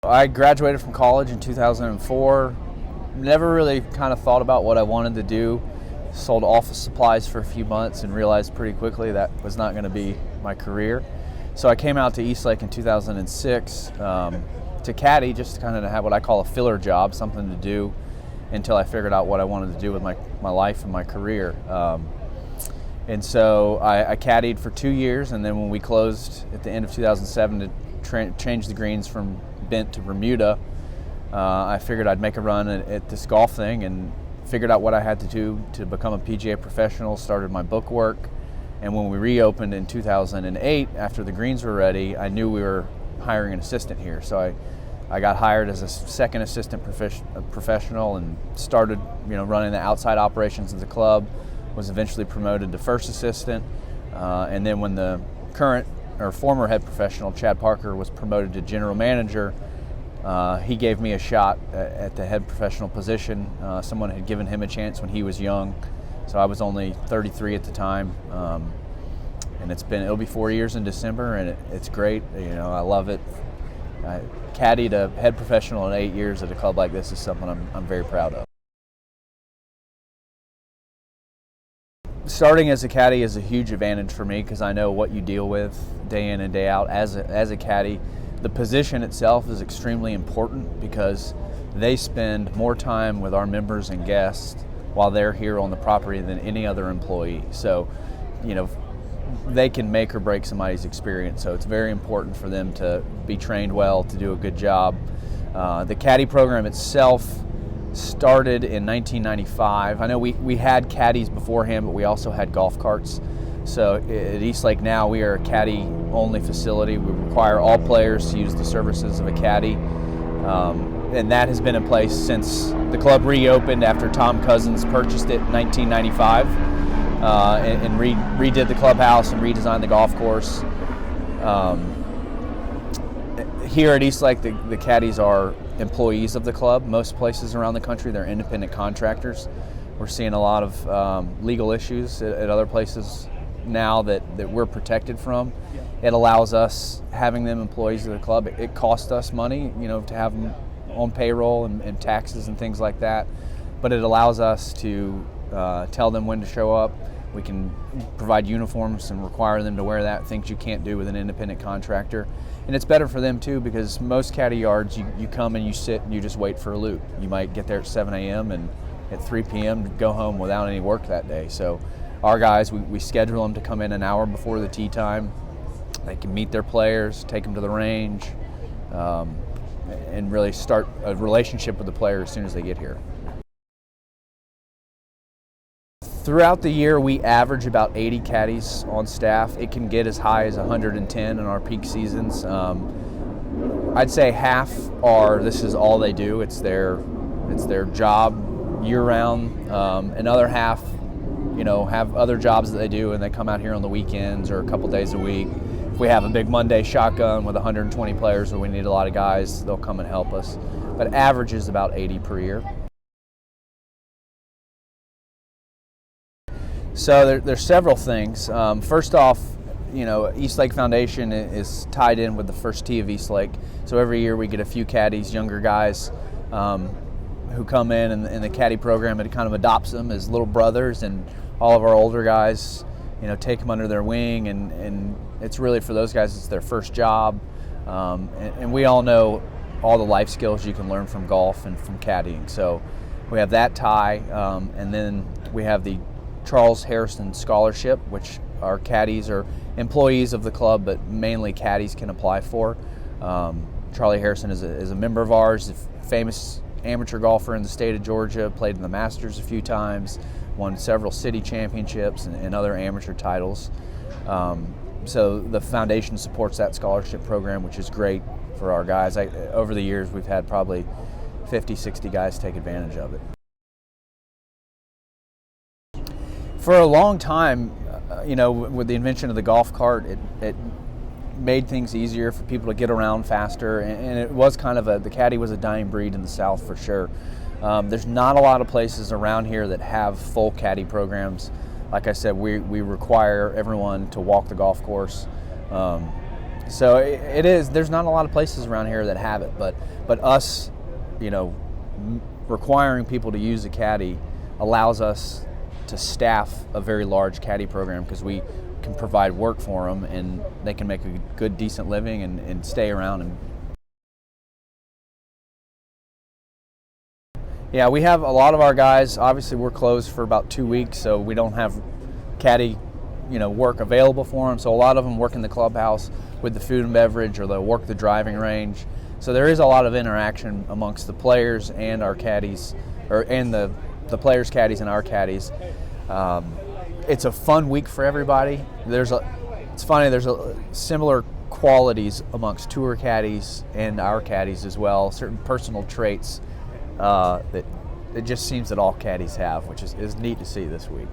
I graduated from college in 2004. Never really kind of thought about what I wanted to do. Sold office supplies for a few months and realized pretty quickly that was not going to be my career. So I came out to Eastlake in 2006 to Caddy, just to kind of have what I call a filler job, something to do until I figured out what I wanted to do with my life and my career. And so I caddied for 2 years, and then when we closed at the end of 2007 to change the greens from bent to Bermuda, I figured I'd make a run at this golf thing and figured out what I had to do to become a PGA professional, started my book work, and when we reopened in 2008, after the greens were ready, I knew we were hiring an assistant here. So I got hired as a second assistant professional and started running the outside operations of the club, was eventually promoted to first assistant, and then when the current or former head professional, Chad Parker, was promoted to general manager, he gave me a shot at the head professional position. Someone had given him a chance when he was young, so I was only 33 at the time, and it'll be 4 years in December, and it's great. I love it. Caddy to head professional in 8 years at a club like this is something I'm very proud of. Starting as a caddy is a huge advantage for me because I know what you deal with day in and day out as a caddy. The position itself is extremely important because they spend more time with our members and guests while they're here on the property than any other employee. So, they can make or break somebody's experience. So it's very important for them to be trained well, to do a good job. The caddy program itself started in 1995. I know we had caddies beforehand, but we also had golf carts. So at Eastlake now, we are a caddy-only facility. We require all players to use the services of a caddy. And that has been in place since the club reopened after Tom Cousins purchased it in 1995 and redid the clubhouse and redesigned the golf course. Here at Eastlake, the caddies are employees of the club. Most places around the country, they're independent contractors. We're seeing a lot of legal issues at other places now that we're protected from. It allows us, having them employees of the club, it costs us money, to have them on payroll and taxes and things like that, but it allows us to tell them when to show up. We can provide uniforms and require them to wear that, things you can't do with an independent contractor. And it's better for them too, because most caddy yards, you come and you sit and you just wait for a loop. You might get there at 7 a.m. and at 3 p.m. go home without any work that day. So our guys, we schedule them to come in an hour before the tee time. They can meet their players, take them to the range, and really start a relationship with the player as soon as they get here. Throughout the year, we average about 80 caddies on staff. It can get as high as 110 in our peak seasons. I'd say half this is all they do. It's their job year-round. Another half, have other jobs that they do, and they come out here on the weekends or a couple days a week. If we have a big Monday shotgun with 120 players where we need a lot of guys, they'll come and help us. But average is about 80 per year. So there's several things. First off, Eastlake Foundation is tied in with the first tee of Eastlake. So every year we get a few caddies, younger guys, who come in, and the caddy program, it kind of adopts them as little brothers, and all of our older guys, take them under their wing, and it's really for those guys, it's their first job. And we all know all the life skills you can learn from golf and from caddying. So we have that tie, and then we have the Charles Harrison Scholarship, which our caddies are employees of the club, but mainly caddies can apply for. Charlie Harrison is a member of ours, a famous amateur golfer in the state of Georgia, played in the Masters a few times, won several city championships and other amateur titles. So the foundation supports that scholarship program, which is great for our guys. Over the years, we've had probably 50, 60 guys take advantage of it. For a long time, with the invention of the golf cart, it made things easier for people to get around faster, and it was kind of the caddy was a dying breed in the South for sure. There's not a lot of places around here that have full caddy programs. Like I said, we require everyone to walk the golf course. So it is. There's not a lot of places around here that have it, but us, requiring people to use a caddy allows us to staff a very large caddy program, because we can provide work for them and they can make a good, decent living and stay around. And yeah, we have a lot of our guys. Obviously, we're closed for about 2 weeks, so we don't have caddy, work available for them. So a lot of them work in the clubhouse with the food and beverage, or they'll work the driving range. So there is a lot of interaction amongst the players and our caddies, and the players' caddies and our caddies. It's a fun week for everybody. It's funny, there's similar qualities amongst tour caddies and our caddies as well, certain personal traits that it just seems that all caddies have, which is neat to see this week.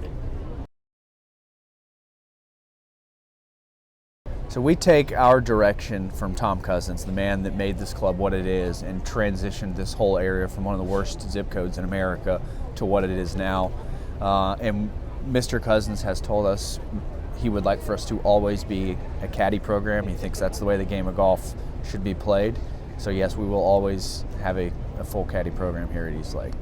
So we take our direction from Tom Cousins, the man that made this club what it is and transitioned this whole area from one of the worst zip codes in America to what it is now. And Mr. Cousins has told us he would like for us to always be a caddy program. He thinks that's the way the game of golf should be played. So yes, we will always have a full caddy program here at East Lake.